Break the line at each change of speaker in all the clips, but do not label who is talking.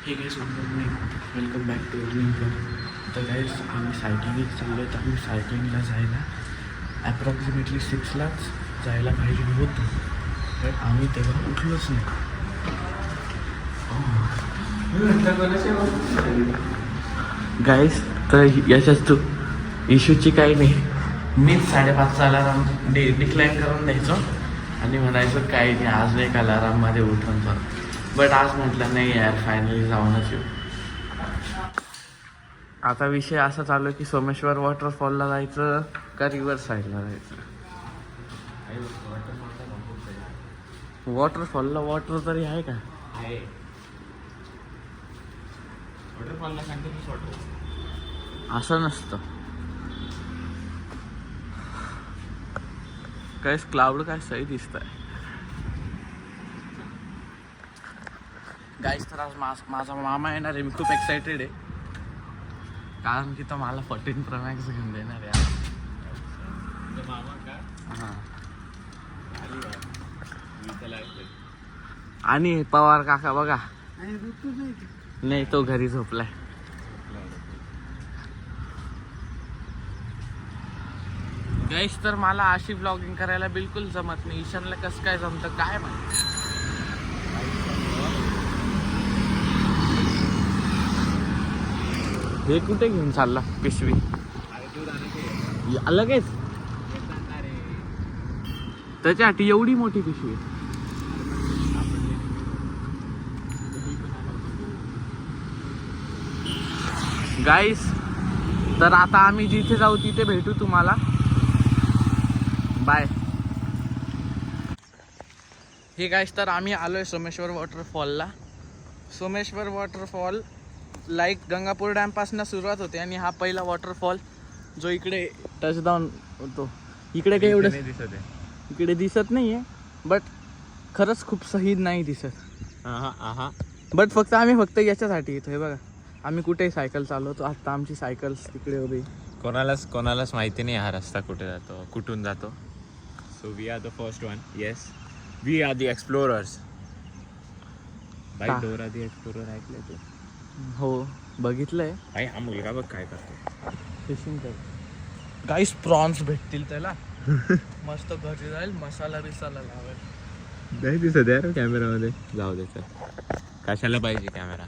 हे guys good morning, welcome back to earning blog. तर guys आम्ही सायकलिंग चाललो आहे. तर आम्ही सायकलिंगला जायला ॲप्रॉक्सिमेटली 6लाच जायला पाहिजे होतं, पण आम्ही तेव्हा उठलोच नाही. गाईस तर याच्यात तू इश्यूची काही नाही. मीच 5:30चा अलाराम डिक्लाइन करून द्यायचो आणि म्हणायचं काही नाही, आज एक अलाराममध्ये उठून जाऊ. बट आज म्हटलं नाही यार, फायनली जाऊनच येऊ. आता विषय असा चालू आहे की सोमेश्वर वॉटरफॉलला जायचं का रिव्हर साईडला जायचं. वॉटरफॉलला वॉटर तरी आहे का?
आहे वॉटरफॉलला कंटिन्यूस वॉटर.
असं नसतं. काय क्लाउड काय सही दिसत आहे. गाईस तर आज माझा मामा येणार आहे. मी खूप एक्सायटेड आहे कारण की तो मला 14 Pro Max घेऊन देणार आहे.
मामा का
हां,
आली बाय मी त्याला ऐकतोय.
आणि पवार काका बघा, नाही तो घरी झोपलाय. गाईस तर मला अशी ब्लॉगिंग करायला बिलकुल जमत नाही. ईशानला कसं काय जमतं काय माहिती. हे कुठे घेऊन चालला पिशवी?
अरे दूध आणायचे
लगेच
अरे
त्याच्यासाठी एवढी मोठी पिशवी. गाईस तर आता आम्ही जिथे जाऊ तिथे भेटू तुम्हाला. बाय. हे गाईस तर आम्ही आलोय सोमेश्वर वॉटरफॉलला. सोमेश्वर वॉटरफॉल लाईक गंगापूर डॅमपासून सुरुवात होते आणि हा पहिला वॉटरफॉल जो इकडे टचडाऊन होतो. इकडे काही एवढं
दिसत आहे.
इकडे दिसत नाही आहे, बट खरंच खूप सही नाही दिसत.
हा
बट आम्ही फक्त याच्यासाठी येतो. हे बघा, आम्ही कुठेही सायकल चालवतो. आता आमची सायकल तिकडे उभी.
कोणालाच माहिती नाही हा रस्ता कुठे जातो, कुठून जातो. So we are the first one. Yes, we are the explorers. Bye
का?
डोरा द एक्सप्लोरर ऐकलंय तू?
हो बघितलंय.
भाई हा मुलगा बघ काय करतो.
फिशिंग कर. गाईस प्रॉन्स भेटतील त्याला. मस्त घरी जाईल, मसाला बिसाला लावेल.
नाही दिसत यार कॅमेरामध्ये. जाऊ दे चल. कशाला पाहिजे कॅमेरा?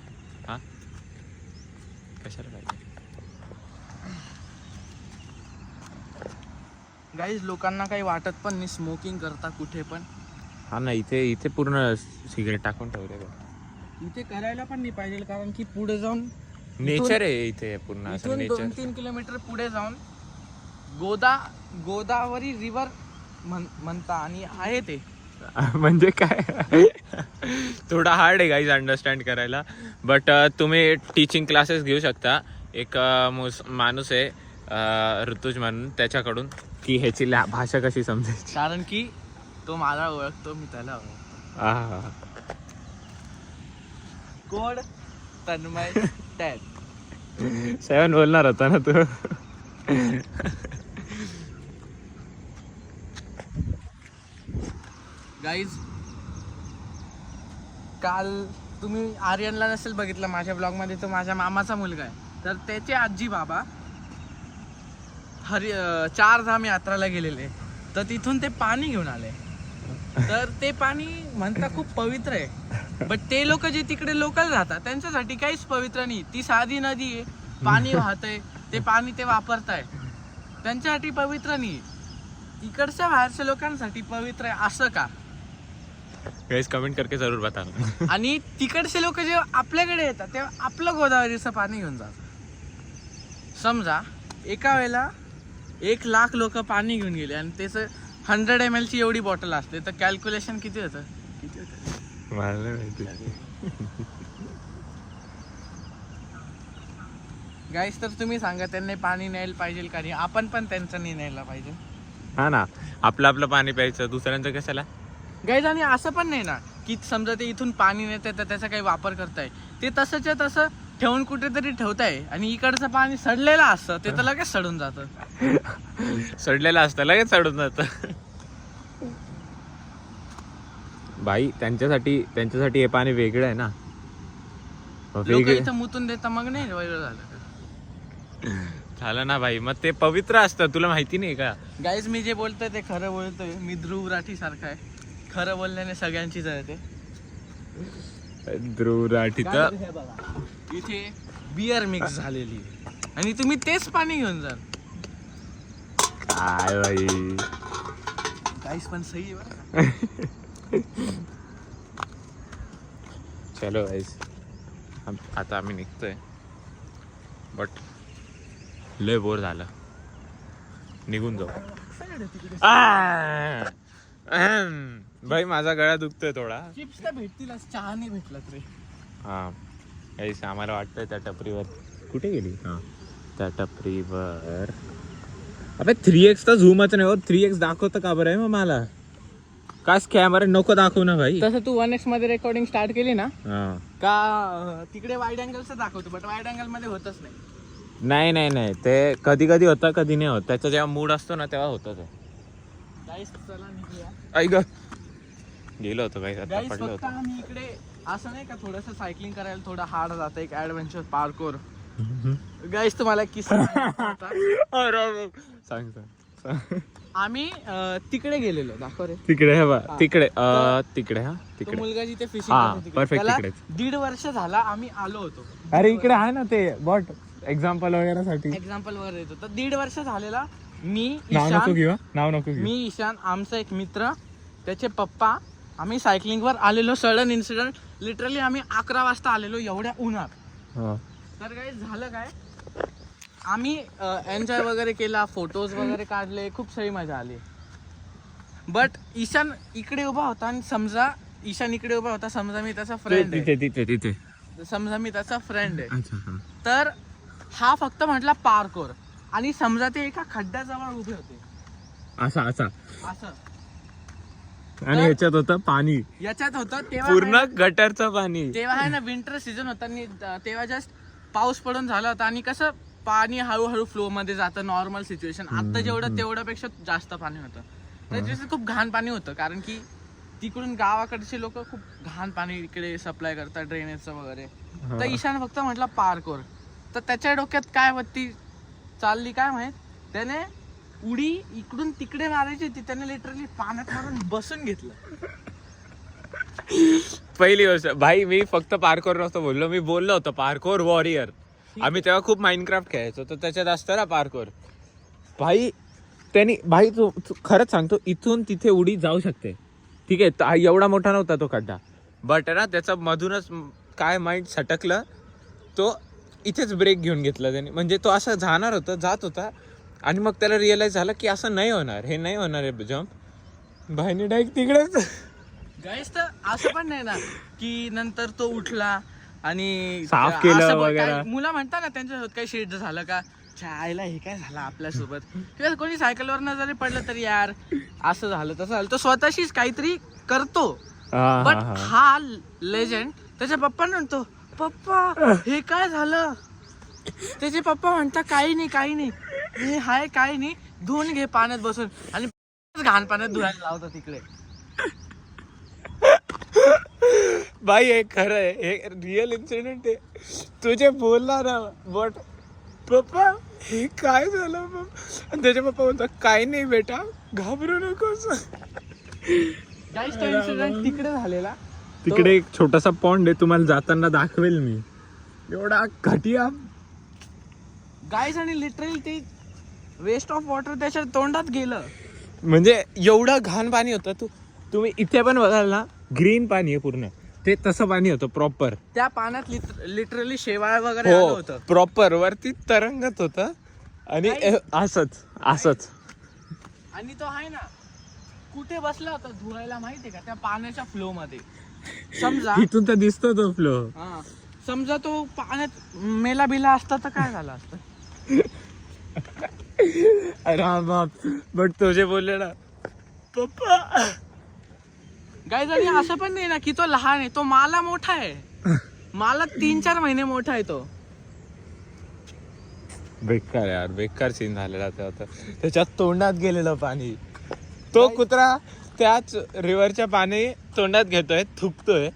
हा कशाला पाहिजे?
गाईज लोकांना काही वाटत पण नाही स्मोकिंग करता कुठे पण.
हा ना, इथे पूर्ण सिगरेट टाकून ठेवले बघ.
इथे करायला पण नाही पाहिजे कारण की पुढे जाऊन
नेचर आहे इथे पूर्ण असं
इथून
नेचर.
2-3 किलोमीटर पुढे जाऊन गोदावरी रिव्हर म्हणता आणि आहे ते.
म्हणजे काय थोडा हार्ड आहे गाईज अंडरस्टँड करायला. बट तुम्ही टीचिंग क्लासेस घेऊ शकता. एक माणूस आहे ऋतुज म्हणून, त्याच्याकडून की ह्याची भाषा कशी समजायची.
कारण की तो मला ओळखतो, मी त्याला ओळखतो. कोड तन्मय टॅग
7 बोलणार होता ना तू.
गाईज काल तुम्ही आर्यनला नसेल बघितलं माझ्या ब्लॉगमध्ये, तो माझ्या मामाचा मुलगा आहे. तर त्याचे आजी बाबा 4 धाम यात्राला गेलेले. तर तिथून ते पाणी घेऊन आले. तर ते पाणी म्हणता खूप पवित्र आहे. बट ते लोक जे तिकडे लोकल राहतात त्यांच्यासाठी काहीच पवित्र नाही. ती साधी नदी आहे, पाणी वाहतंय, ते पाणी ते वापरताय, त्यांच्यासाठी पवित्र नाही. इकडच्या बाहेरच्या लोकांसाठी पवित्र आहे असं का?
गाईज कमेंट करके जरूर बताना.
आणि तिकडचे लोक जेव्हा आपल्याकडे येतात तेव्हा आपलं गोदावरीचं पाणी घेऊन जातात. समजा एका वेळेला 1,00,000 लोक पाणी घेऊन गेले आणि त्याचं 100 ml ची एवढी बॉटल असते, तर कॅल्क्युलेशन किती होतं?
मला नाही माहिती.
गाईस तर तुम्ही सांगा, त्यांनी पाणी न्यायला पाहिजे का नाही? आपण पण त्यांचं नाही न्यायला पाहिजे.
हा ना, आपलं पाणी प्यायचं, दुसऱ्यांचं कशाला.
गाईज आणि असं पण नाही ना की समजा ते इथून पाणी नेते तर त्याचा काही वापर करताय. ते तसंच्या तसं ठेवून कुठेतरी ठेवताय आणि इकडचं पाणी सडलेलं असतं, ते तर लगेच सडून जातं.
सडलेलं असतं लगेच सडून जातं. भाई त्यांच्यासाठी हे पाणी वेगळं आहे ना.
लोक इथं मुतून देता मग नाही वेगळं झालं.
झालं ना भाई, मग ते पवित्र असतं, तुला माहिती नाही का?
गाईज मी जे बोलतोय ते खरं बोलतोय. मी ध्रुव राठी सारखा आहे. खरं बोलल्याने सगळ्यांची जळते.
ध्रुव राठी तर
हे बघा, इथे बियर मिक्स झालेली आणि तुम्ही तेच पाणी घेऊन जा.
काय भाई,
गाईस पण सही आहे.
चलो गाईस, आता आम्ही निघतोय. बट लय बोर झालं, निघून जाऊ. भाई माझा गळा दुखतोय थोडा.
चिप्स तर भेटतील, चहा नाही भेटला रे.
हा गाईस, आम्हाला वाटतंय त्या टपरीवर कुठे गेली. हा त्या टपरीवर. अबे 3x तर झूमच नाही होत. 3x दाखवतं का बरं आहे मग मला? काय कॅमेरा नको दाखवू ना भाई.
तसं तू 1x मध्ये रेकॉर्डिंग स्टार्ट केली ना
हा
का तिकडे वाईड अँगलचं दाखवतो, बट वाईड अँगल मध्ये होतच नाही.
नाही नाही नाही, ते कधी कधी होतं कधी नाही होत. त्याचा जेव्हा मूड असतो ना तेव्हा होतं ते.
गाईस चला निघूया.
ऐक गेलो होतो गाईस, आता
गाईस
पडलो
फक्त
होतो.
आम्ही इकडे असं नाही का थोडंसं सायकलिंग करायला थोडं हार्ड जातं. एक ऍडव्हेंचर पार्कोर. गाईस तुम्हाला किस्सा
सांग सांग.
आम्ही तिकडे गेलेलो, दाखव रे.
तिकडे हे बघ,
हा.
तिकडे तिकडे हा
तो
तिकडे.
मुलगा जिथे
हा,
फिशिंग
perfect तिकडेच.
1.5 वर्ष झाला आम्ही आलो होतो.
अरे इकडे आहे ना ते बॉट एक्झाम्पल वगैरे साठी.
एक्झाम्पल वगैरे येतो. तर 1.5 वर्ष झालेला. मी
नाव नको
ईशान,
घेऊ, नाव नको घेऊ.
मी ईशान, आमचा एक मित्र, त्याचे पप्पा, आम्ही सायकलिंग वर आलेलो. सडन इन्सिडेंट, लिटरली आम्ही 11 वाजता आलेलो एवढ्या उन्हात.
हा.
तर काय झालं काय, आम्ही एन्जॉय वगैरे केला, फोटोज वगैरे काढले, खूप सारी मजा आली. बट ईशान इकडे उभा होता आणि समजा मी त्याचा फ्रेंड आहे.
तिथे तिथे.
समजा मी त्याचा फ्रेंड आहे.
अच्छा हा.
तर हा फक्त म्हटला पार्कोर आणि समजा ते एका खड्ड्याजवळ उभे होते
असा असा.
असं.
आणि ह्याच्यात होतं पाणी,
याच्यात होतं तेव्हा
पूर्ण गटरचं पाणी.
तेव्हा आहे ना विंटर सीझन होता आणि तेव्हा जस्ट पाऊस पडून झाला होता आणि कसं पाणी हळूहळू फ्लो मध्ये जातं. Normal situation. आता जेवढं तेवढ्यापेक्षा जास्त पाणी होतं. त्याच्यात खूप घाण पाणी होतं, कारण की तिकडून गावाकडचे लोक खूप घाण पाणी इकडे सप्लाय करतात, ड्रेनेजचं वगैरे. तर ईशान फक्त म्हटलं पार्कोर. तर त्याच्या डोक्यात काय होती चालली काय माहित, त्याने उडी इकडून तिकडे मारायची होती. त्याने लिटरली पाण्यात मारून बसून घेतलं.
पहिली गोष्ट भाई, मी फक्त पार्कोर नव्हतं बोललो, मी बोललो होतो पार्कोर वॉरियर. आम्ही तेव्हा खूप माइनक्राफ्ट खेळायचो, तर त्याच्यात असतं ना पार्कोर. भाई त्यांनी, भाई तू खरंच सांगतो, इथून तिथे उडी जाऊ शकते, ठीक आहे. एवढा मोठा नव्हता तो खड्डा, बट ना त्याचा मधूनच काय माइंड सटकलं, तो इथेच ब्रेक घेऊन घेतला त्याने. म्हणजे तो असं जात होता आणि मग त्याला रिअलाइज झालं की असं नाही होणार, हे नाही होणार आहे जम्प. भाईने डायरेक्ट तिकडेच.
गाईस तर असं पण नाही ना की नंतर तो उठला आणि
साफ केलं
असं
वगैरे.
मुलं म्हणतात ना त्यांच्यासोबत काही शेड झालं का, आईला हे काय झालं आपल्यासोबत, किंवा कोणी सायकलवर न जरी पडलं तरी यार असं झालं तसं झालं. तो स्वतःशीच काहीतरी करतो. बट हा लेजंड त्याच्या पप्पांना म्हणतो, पप्पा हे काय झालं. त्याचे पप्पा म्हणतात काही नाही हे हाय काही नाही, धुवून घे पाण्यात बसून. आणि घाण पाण्यात धुवायला लावतात तिकडे.
भाई हे खरं आहे, हे रिअल इन्सिडेंट आहे. तुझे बोलला ना बट पप्पा हे काय झालं. आणि त्याचे पप्पा म्हणतात काही नाही बेटा, घाबरू नकोस.
गाईस तो इन्सिडेंट तिकडे झालेला.
तिकडे एक छोटासा पॉन्ड आहे, तुम्हाला जाताना दाखवेल मी. एवढा घटिया
गाईस, आणि लिटरली ते वेस्ट ऑफ वॉटर त्याच्या तोंडात गेलं.
म्हणजे एवढं घाण पाणी होतं. तुम्ही इथे पण बघाल ना, ग्रीन पाणी आहे पूर्ण, ते तसं पाणी होतं प्रॉपर.
त्या पाण्यात लिटरली शेवाळ वगैरे आलं होतं.
प्रॉपर वरती तरंगत होतं आणि असंच.
आणि तो आहे ना कुठे बसला होता धुवायला माहितीये का, त्या पाण्याच्या फ्लो मध्ये. समजा
इथून तर दिसतो तो फ्लो.
समजा तो पाण्यात मेला बिला असता तर काय झालं असतं.
बट तुझे बोलले ना पप्पा.
गाईज, आणि असं पण नाही ना की तो लहान आहे, तो मला मोठा आहे. मला 3-4 महिने मोठा आहे तो.
बेकार यार, बेकार सीन झालेला तेव्हा. त्याच्या तोंडात गेलेलं पाणी. तो कुत्रा त्याच रिव्हरच्या पाणी तोंडात घेतोय, थुकतोय.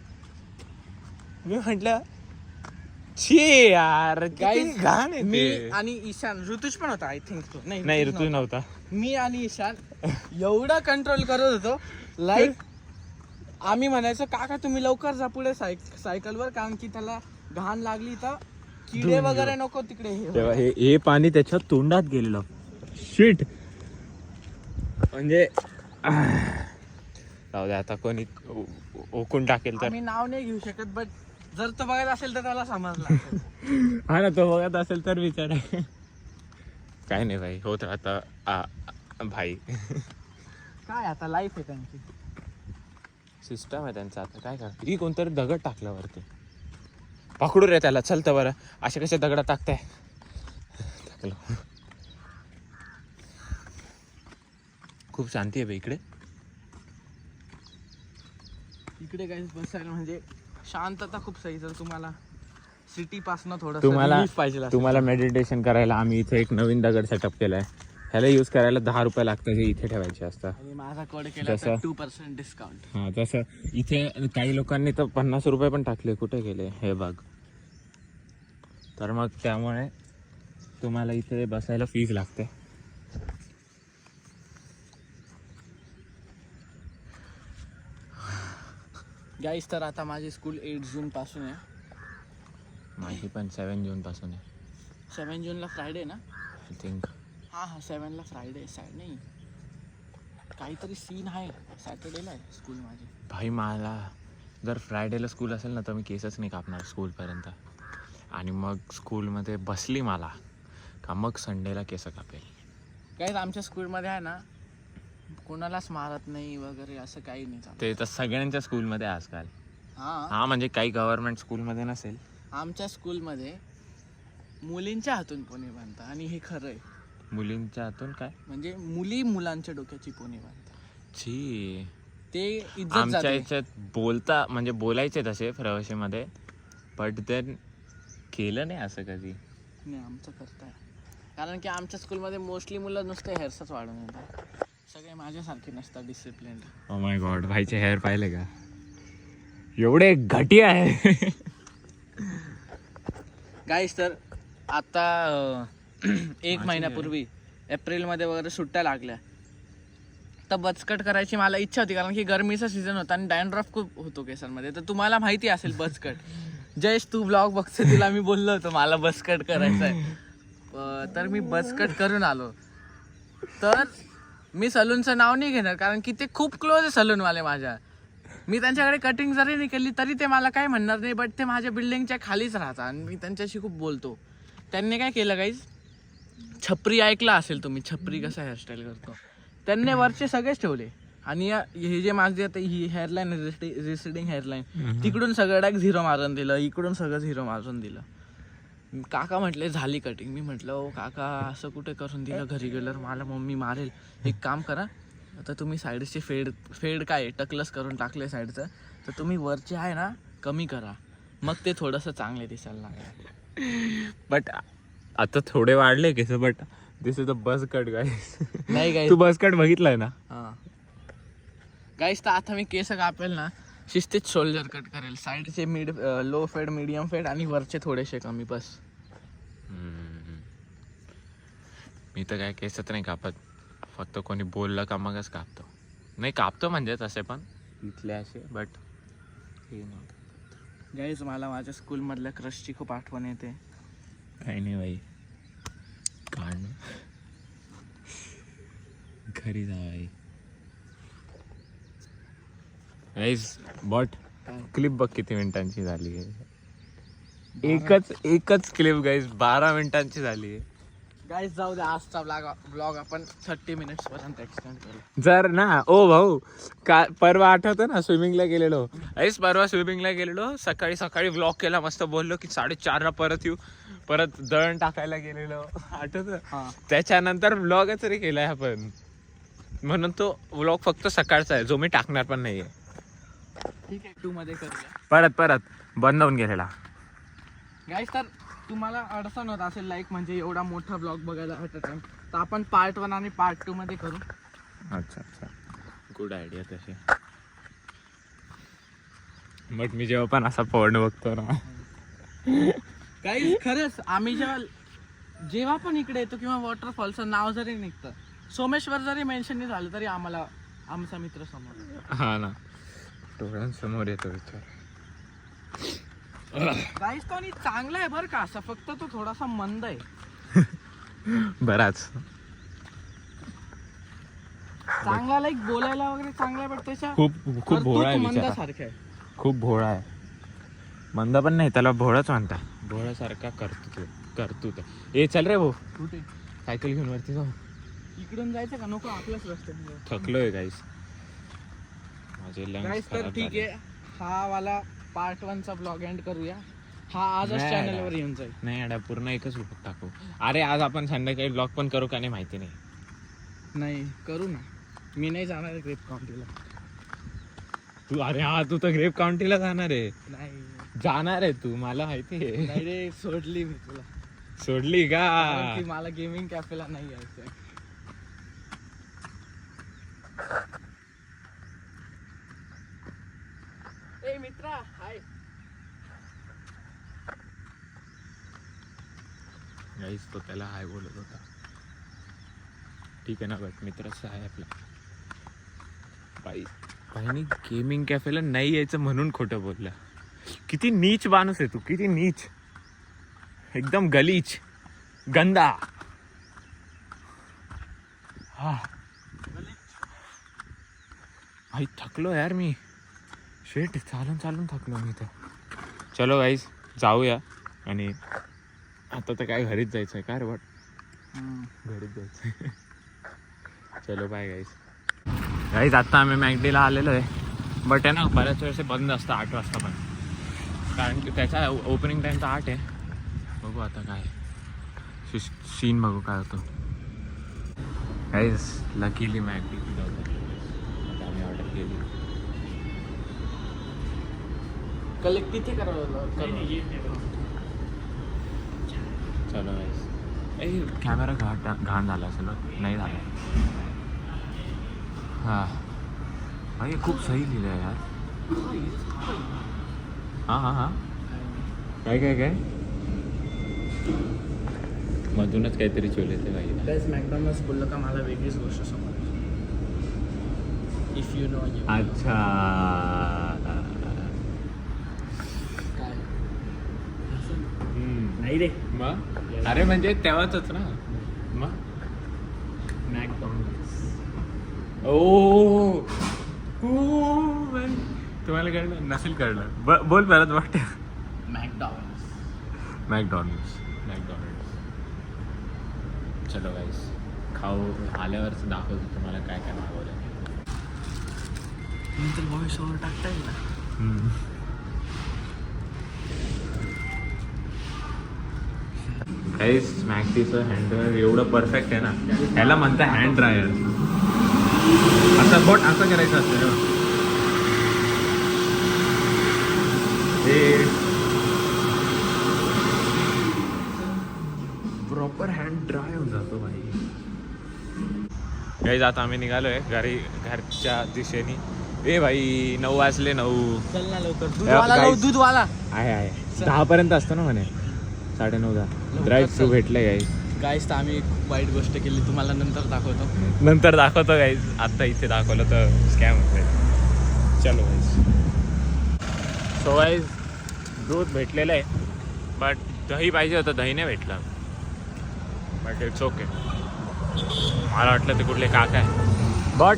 मी म्हटलं छी यार
Guys,
घाण आहे
मी
ते.
आणि ईशान, ऋतुज पण होता आय थिंक.
नाही ऋतू नव्हता.
मी आणि ईशान एवढा कंट्रोल करत होतो लाईक आम्ही म्हणायचो काका तुम्ही लवकर जा पुढे सायकलवर, कारण की त्याला घाण लागली तर किडे वगैरे नको तिकडे हे
तेव्हा हे पाणी त्याच्या तोंडात गेलेलं. शिट. म्हणजे जाऊ दे आता कोणी ओकून टाकेल तर.
आम्ही नाव नाही घेऊ शकत, बट जर तो बघत असेल तर त्याला समजला असेल.
हा ना, तो बघत असेल तर विचार. काय नाही भाई, होत राहतं भाई.
काय आता लाईफ आहे त्यांची.
सिस्टम आहे त्यांचा. आता काय करतो, ही कोणतरी दगड टाकला वरती. पकडू रे त्याला, चलतं बरं. अशा कशा दगडा टाकताय. टाकलं. खूप शांती आहे बे इकडे.
इकडे काही बसायला म्हणजे शांतता खूप सही. जर तुम्हाला सिटी पासनं थोडं पाहिजे
तुम्हाला मेडिटेशन करायला आम्ही इथे एक नवीन दगड सेटअप केलाय. ह्याला यूज करायला 10 रुपये लागतात, हे इथे ठेवायचे असतात.
आणि माझा कोड केला तर 2% डिस्काउंट.
हा, तसं इथे काही लोकांनी तर 50 रुपये पण टाकले. कुठे गेले हे बघ. तर मग त्यामुळे तुम्हाला इथे बसायला फीज लागते.
गाईस, तर आता माझी स्कूल 8 जून पासून आहे.
माझी पण 7 जून पासून आहे.
7 जूनला फ्रायडे ना.
I think.
हा 7ला फ्रायडे. नाही, काहीतरी सीन आहे. सॅटर्डेला आहे स्कूल माझी.
भाई मला जर फ्रायडेला स्कूल असेल ना तर मी केसच नाही कापणार स्कूलपर्यंत. आणि मग स्कूलमध्ये बसली मला का मग संडेला केस कापेल.
गाईस, आमच्या स्कूलमध्ये आहे ना, कोणालाच मारत नाही वगैरे असं काही नाही चालत.
ते तर सगळ्यांच्या स्कूलमध्ये आजकाल.
हा,
म्हणजे काही गव्हर्नमेंट स्कूलमध्ये नसेल.
आमच्या स्कूलमध्ये मुलींच्या हातून पोनी बांधतात. आणि हे खरं आहे.
मुलींच्या हातून काय
म्हणजे मुली मुलांच्या डोक्याची पोनी बांधतात.
छी.
ते इज्जत
आमच्या
जाते.
याच्यात म्हणजे बोलायचे तसे प्रवेशीमध्ये, बट देन केलं नाही असं कधी.
नाही, आमचं करताय. कारण की आमच्या स्कूलमध्ये मोस्टली मुलं नुसते हेअर्सच वाढून येतात. सगळे माझ्यासारखे नसतात डिसिप्लिन.
ओ माय गॉड, भाईचे हेअर पाहिले का एवढे घटी आहे.
गाईस, तर आता 1 महिन्यापूर्वी एप्रिलमध्ये वगैरे सुट्ट्या लागल्या तर बचकट करायची मला इच्छा होती. कारण की गरमीचा सीझन होता आणि डॅन्ड्रफ खूप होतो केसांमध्ये. तर तुम्हाला माहिती असेल बचकट. जयेश, तू ब्लॉग बघतो, तिला मी बोललो होतो मला बचकट करायचं आहे. तर मी बचकट करून आलो. तर मी सलूनचं नाव नाही घेणार, कारण की ते खूप क्लोज आहे सलूनवाले माझ्या. मी त्यांच्याकडे कटिंग जरी नाही केली तरी ते मला काय म्हणणार नाही. बट ते माझ्या बिल्डिंगच्या खालीच राहतात आणि मी त्यांच्याशी खूप बोलतो. त्यांनी काय केलं गाईज, छपरी ऐकला असेल तुम्ही, छपरी कसा हेअरस्टाईल करतो. त्यांनी वरचे सगळेच ठेवले आणि हे जे माझे आता ही हेअरलाईन रिसिडिंग हेअरलाईन, तिकडून सगळं डायरेक्ट 0 मारून दिलं, इकडून सगळं 0 मारून दिलं. काका म्हटले झाली कटिंग. मी म्हटलं ओ काका, असं कुठे करून दिलं, घरी गेल्यावर मला मम्मी मारेल. एक काम करा, आता तुम्ही साईडचे फेड काय टकलस करून टाकले साईडचं, तर तुम्ही वरचे आहे ना कमी करा, मग ते थोडंसं चांगले दिसायला लागेल.
बट आता थोडे वाढले केस, but this is the buzz cut guys.
नाही गाईस,
तू बस कट बघितलाय ना.
हां गाईस, तर आता मी केस कापेल ना शिस्तीत शोल्डर कट करेल. साईडचे लो फेड, मीडियम फेड आणि वरचे थोडेसे कमी, बस.
मी तर काय केसच नाही कापत, फक्त कोणी बोललं का मगच कापतो. नाही कापतो म्हणजे तसे पण इथले असे, बट हे नाही.
गाईस, मला माझ्या स्कूलमधल्या क्रशची खूप आठवण येते.
काही नाही बाई, काढ घरी जा बाई. गाईस, बट क्लिप बघ किती मिनिटांची झाली आहे. एकच क्लिप गाईस 12 मिनिटांची झाली आहे.
गाईस, जाऊ दे, आजचा ब्लॉग आपण 30 मिनिट्स पर्यंत एक्सटेंड करू.
जर ना ओ भाऊ, का परवा आठवतं ना स्विमिंगला गेलेलो. परवा स्विमिंगला गेलेलो, सकाळी व्लॉग केला, मस्त बोललो की 4:30ला परत येऊ, परत दळण टाकायला गेलेलो, आठवतं. त्याच्यानंतर व्लॉगच तरी केलाय आपण, म्हणून तो व्लॉग फक्त सकाळचा आहे, जो मी टाकणार पण नाहीये.
ठीक आहे, 2 मध्ये करूया.
परत बंद होऊन गेलेला.
गाईस, तर तुम्हाला अडचण होत असेल लाईक म्हणजे एवढा मोठा ब्लॉग बघायला ॲट अ टाइम, तर आपण पार्ट 1 आणि पार्ट 2 मध्ये करू.
अच्छा, गुड आयडिया तशी. बट मी जेव्हा पण असा फोन बघतो ना
काही खरंच आम्ही जेव्हा पण इकडे येतो किंवा वॉटरफॉलचं नाव जरी निघतं, सोमेश्वर जरी मेन्शन नाही झालं तरी आम्हाला आमचा मित्र समोर.
हा ना, डोळ्यांसमोर येतो विचार.
गाईस तो आणि चांगला आहे बरं का, असं फक्त तो थोडासा मंद आहे.
बराच
चांगला लाईक बोलायला वगैरे चांगला आहे, पण त्याच्या
खूप खूप भोळा आहे बिचारा.
मंदासारखं आहे.
खूप भोळा आहे. मंद पण नाही, त्याला भोळाच म्हणता. भोळ्यासारखा करतो तो. ए चल रे भाऊ,
कुठे
सायकल घेऊन वरती जाऊ.
इकडून जायचं का नको आपल्याच रस्त्याने जाऊ?
थकलोय गाईस, माझे
गाईस
लंग्स
तर
खराब
ठीक
झाले.
आहे, हा वाला पार्ट 1 चा ब्लॉग एंड करूया. हा आजच
नाही
चॅनलवर
यार.
येऊन जाईल.
नाही अडा, पूर्ण एकच ब्लॉग टाकू. अरे आज आपण संध्याकाळी ब्लॉग पण करू का नाही माहिती नाही.
नाही करू ना, मी नाही जाणार ग्रेप काउंटीला.
तू अरे हा, तू तर ग्रेप काउंटीला जाणार आहे.
नाही
जाणार आहे तू, मला माहिती आहे.
नाही रे, सोडली मी तुला.
सोडली का?
कारण की मला गेमिंग कॅफेला नाही यायचंय. ए मित्रा, हाय.
गाईस तो त्याला हाय बोलत होता. ठीक आहे ना, बट मित्रच आहे आपला. बाईने गेमिंग कॅफेला नाही यायचं म्हणून खोटं बोलला. किती नीच माणूस आहे तू, किती नीच, एकदम गलीच, गंदा. हा भाई थकलो यार मी. शेट चालून चालून थकलो मी तर. चलो गाईस जाऊया. आणि आता तर काय घरीच जायचं आहे का रे? बट घरीच जायचं. चलो बाय गाईस. गाईज आत्ता आम्ही मॅगडीला आलेलो आहे, बट आहे ना बऱ्याच वेळेस बंद असतं 8 वाजता पण, कारण की त्याचा ओपनिंग टाईम तर 8 आहे. बघू आता काय सीन बघू काय होतो. गाईज लकीली मॅगडी आता आम्ही ऑर्डर केली.
कलेक्ट किती करावं?
चलो गाईज. ए कॅमेरा घाण झाला असेल, नाही झाला. हां भाई खूप सही लिहिलं आहे यार. हां हां हां काय काय काय मधूनच काहीतरी चोले ते भाई.
गाईस मॅकडॉनल्ड्स बोललं का मला वेगळीच गोष्ट समज. If you know.
अच्छा
काय नाही रे,
मग अरे म्हणजे तेव्हाच ना मग
मॅकडॉनल्ड्स.
ओ तुम्हाला कळलं नसेल, कळलं बोल परत. वाटतं
मॅकडॉनल्ड्स.
मॅकडॉनल्ड्स. चलो गाईस खाऊ. आल्यावरच दाखवतो तुम्हाला काय काय मागवलं.
नंतर व्हॉइस ओव्हर टाकता येईल ना.
गाईस मॅक्सीचं हँडल एवढं परफेक्ट आहे ना, ह्याला म्हणता हँड ड्रायर. असं बोट असं करायचं असतं ना, हे प्रॉपर हँड ड्राय होऊन जातो भाई. गाईस आता आम्ही निघालोय घरच्या दिशेने. ए भाई 9 वाजले. 9
चल ना लवकर.
Guys.
दूधवाला
आहे 10 पर्यंत असतो ना म्हणे. 9:30 10 ड्राईव्ह थ्रू भेटले गाईस.
गाईस तर आम्ही खूप वाईट गोष्ट केली, तुम्हाला नंतर दाखवतो.
नंतर दाखवतो गाईज. आत्ता इथे दाखवलं तर स्कॅम होतंय. चलो गाईज. सो गाईज दूध भेटलेलं आहे, बट दही पाहिजे होतं, दही नाही भेटलं. But it's okay. मला वाटलं ते कुठले काका आहे. बट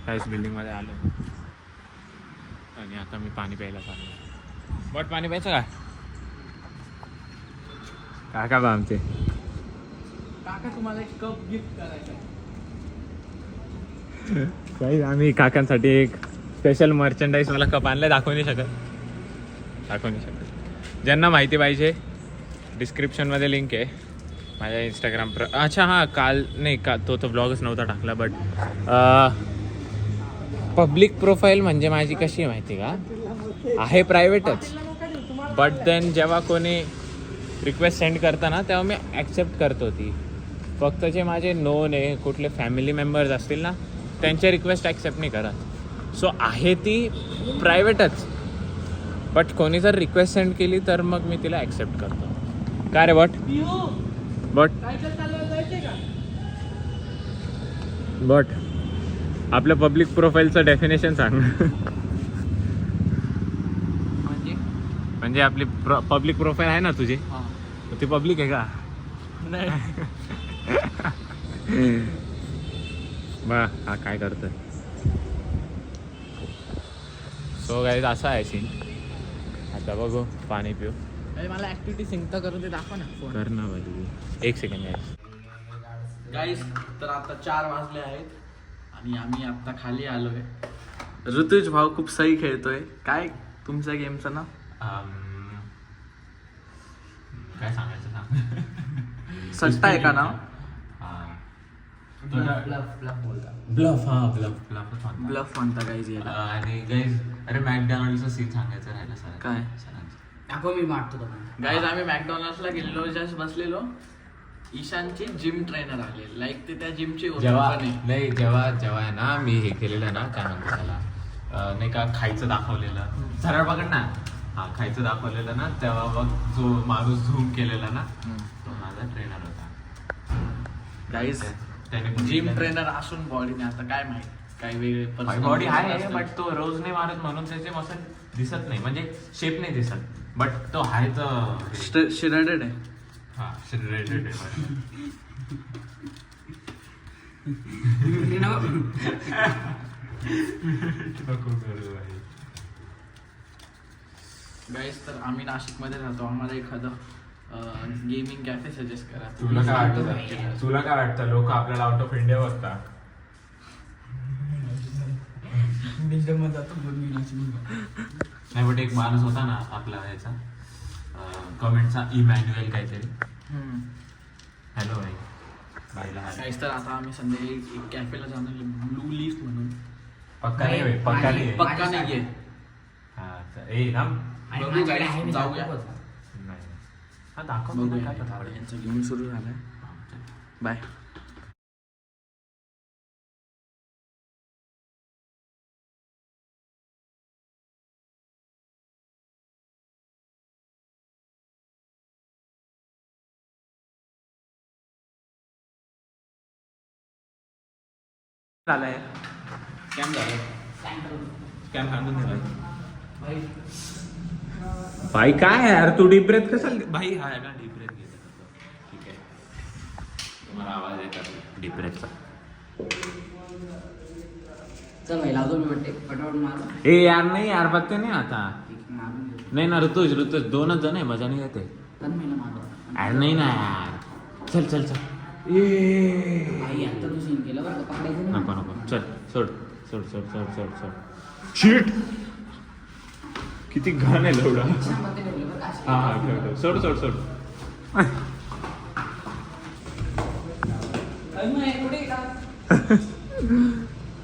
काहीच बिल्डिंगमध्ये आलो आणि आता मी पाणी प्यायला चाललो. बट पाणी प्यायचं का काका बा आमचे?
काका तुम्हाला एक कप गिफ्ट करायचा.
काही आम्ही काकांसाठी एक स्पेशल मर्चंडाईज मला कप आणलं. दाखवू नाही शकत. ज्यांना माहिती पाहिजे डिस्क्रिप्शनमध्ये लिंक आहे माझ्या इंस्टाग्राम अच्छा हां काल नाही का तो ब्लॉगच नव्हता टाकला. बट पब्लिक प्रोफाईल म्हणजे माझी कशी आहे माहिती का, आहे प्रायव्हेटच. बट देन जेव्हा कोणी रिक्वेस्ट सेंड करता ना तेव्हा मी ॲक्सेप्ट करतो ती. फक्त जे माझे नोन आहे कुठले फॅमिली मेंबर्स असतील ना त्यांचे रिक्वेस्ट ॲक्सेप्ट नाही करत. सो आहे ती प्रायव्हेटच, बट कोणी जर रिक्वेस्ट सेंड केली तर मग मी तिला ॲक्सेप्ट करतो. काय रे बट आपल्या पब्लिक प्रोफाईलचं डेफिनेशन सांग. म्हणजे आपली पब्लिक प्रोफाईल आहे ना तुझी, ती पब्लिक आहे का?
नाही.
बा हा काय करतोय. सो गाईज असा आहे सीन. आता बघू, पाणी पिऊ.
अरे मला ऍक्टिव्हिटी सिंक तर करून ते दाखव ना फोन.
कर ना भाई, एक सेकंड गाईज.
गाईस तर आता 4 वाजले आहेत आणि आम्ही आता खाली आलोय. ऋतुज भाऊ खूप सही खेळतोय. काय तुमच्या गेमचं ना?
काय सांगायचं सांग.
सट्टा आहे का नाव?
ब्लफ. हा ब्लफ
ब्लफ म्हणता गाईज याला.
आणि गाईज अरे मॅकडॉनल्डचं सीन सांगायचं राहिलं सर.
काय?
दाखव मी मारतो तुम्हाला.
गाईज आम्ही मॅकडॉनल्ड्सला गेलेलो, जस्ट बसलेलो. ईशानची जिम ट्रेनर आले, लाईक ते त्या जिमची
जेव्हा आहे ना मी हे केलेलं ना, काय म्हणतो त्याला, नाही का खायचं दाखवलेलं, सरळ पकड ना. हा खायचं दाखवलेलं ना, तेव्हा मग जो माणूस झूम केलेला ना, तो माझा ट्रेनर होता.
गाईज
त्याने
जिम ट्रेनर असून बॉडीने आता काय माहित काय वेगळे
बॉडी आहे, बट तो रोज नाही मारत म्हणून त्याचे मसल दिसत नाही, म्हणजे शेप नाही दिसत, बट तो आहे तर
शिराडेड आहे.
हा shredded आहे.
गाईज तर आम्ही नाशिकमध्ये राहतो, आम्हाला एखादं गेमिंग कॅफे सजेस्ट करा.
तुला काय वाटतं लोक आपल्याला आउट ऑफ इंडिया बघतात? नाही, बट एक माणूस होता ना आपला ह्याचा कमेंटचा, इमॅन्युएल काहीतरी. हॅलो भाई.
गाईज तर आता आम्ही संध्याकाळी एक कॅफेला जाणार, ब्लू लीफ म्हणून.
पक्का नाही भाई, पक्का नाही.
पक्का नाहीये.
हा ए ना
बघू गाईज, जाऊया.
हा दाखव.
बघूया. यांचं गेम सुरू झालंय. बाय. झालंय
स्कॅम झालं. स्कॅम सांगून दिला भाई. काय यार तू डीप ब्रेथ कशाला भाई? हा ना डीप ब्रेथ घेत. ठीक आहे, तुम्हाला आवाज येतात डीप ब्रेथचा.
चल भाई लावतो मी वाटते पटापट मार.
ए यार नाही यार, बघते नाही आता.
मारून घेऊ.
नाही ना ऋतुज 2च जण आहे, मजा नाही येते.
तन्मयला मारतो.
अरे नाही ना यार, चल चल चल.
भाई आता तू सीन केलं बरं का, पकडायचं नाही.
नको चल, सोड. शिट, किती घाण आहे लवडा.
शांतपणे ठेवलं बरं का, असं.
हा सोड.
तन्मय, कुठे आहे का?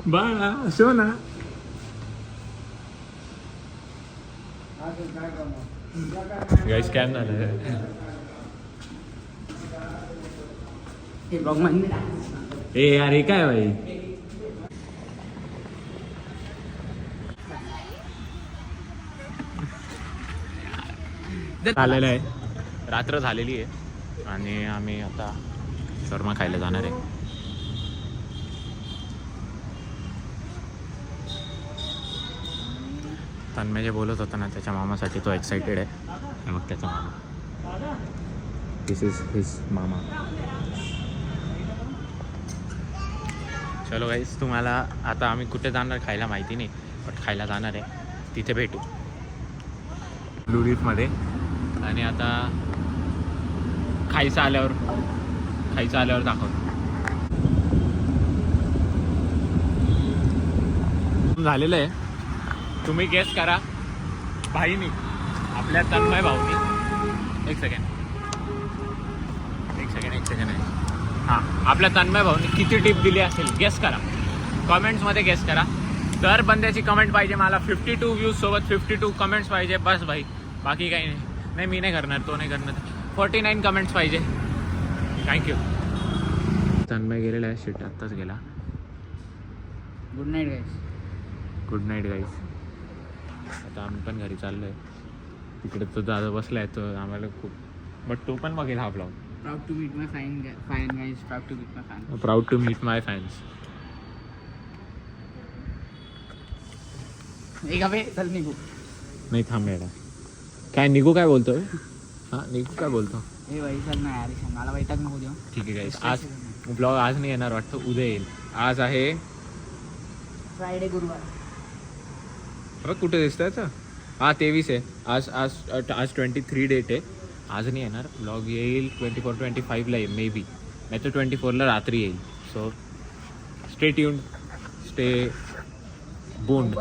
बाळा शो ना. गाईस स्कॅम झालं.
हे ब्लॉग मध्ये
ए यार हे काय भाई? झालेलं आहे, रात्र झालेली आहे आणि आम्ही आता शर्मा खायला जाणार आहे. तन्मय जे बोलत होता ना त्याच्या मामासाठी तो एक्साइटेड आहे. मग त्याचा मामा, दिस इज हिज मामा. चलो गाईस, तुम्हाला आता आम्ही कुठे जाणार खायला माहिती नाही, बट खायला जाणार आहे, तिथे भेटू ब्लू लीफमध्ये. आणि आता खायचं आल्यावर दाखवतो. झालेलं आहे, तुम्ही गेस करा. भाईनी, आपल्या तन्मय भाऊनी, एक सेकंड आहे. हां, आपल्या तन्मय भाऊनी किती टिप दिली असेल गेस करा, कमेंट्समध्ये गेस करा. दर बंद्याची कमेंट पाहिजे मला. 52 व्ह्यूज सोबत 52 कमेंट्स पाहिजे बस भाई, बाकी काही नाही. मी नाही करणार, तो नाही करणार. 49 कमेंट्स पाहिजे. थँक्यू. तन्मय गेलेला आहे, शिट आत्ताच गेला.
Good night guys.
Good night guys. आता आम्ही पण घरी चाललोय. तिकडे तो दादा बसलाय तो आम्हाला खूप, बट तो पण बघेल हा blog.
Proud to meet my fan guys. Proud to meet my fan.
Proud to meet my fans.
एक अबे चल निघू.
नाही थांब येडा. काय निघू काय बोलतोय? हां निघू काय बोलतो?
ए भाई चल ना यार ईशान, मला वैताग नको देऊ.
ठीक आहे गाईज. आज ब्लॉग आज नाही येणार वाटतं, उद्या येईल. आज आहे
फ्रायडे गुरुवार.
बघ कुठे दिसतं याचं. हां 23 आहे आज. आज आज 23 डेट आहे. आज नाही येणार ब्लॉग. येईल 24-25ला येईल मे बी, नाही तर 24ला रात्री येईल. सो स्टे ट्यून्ड, स्टे बोन्ड.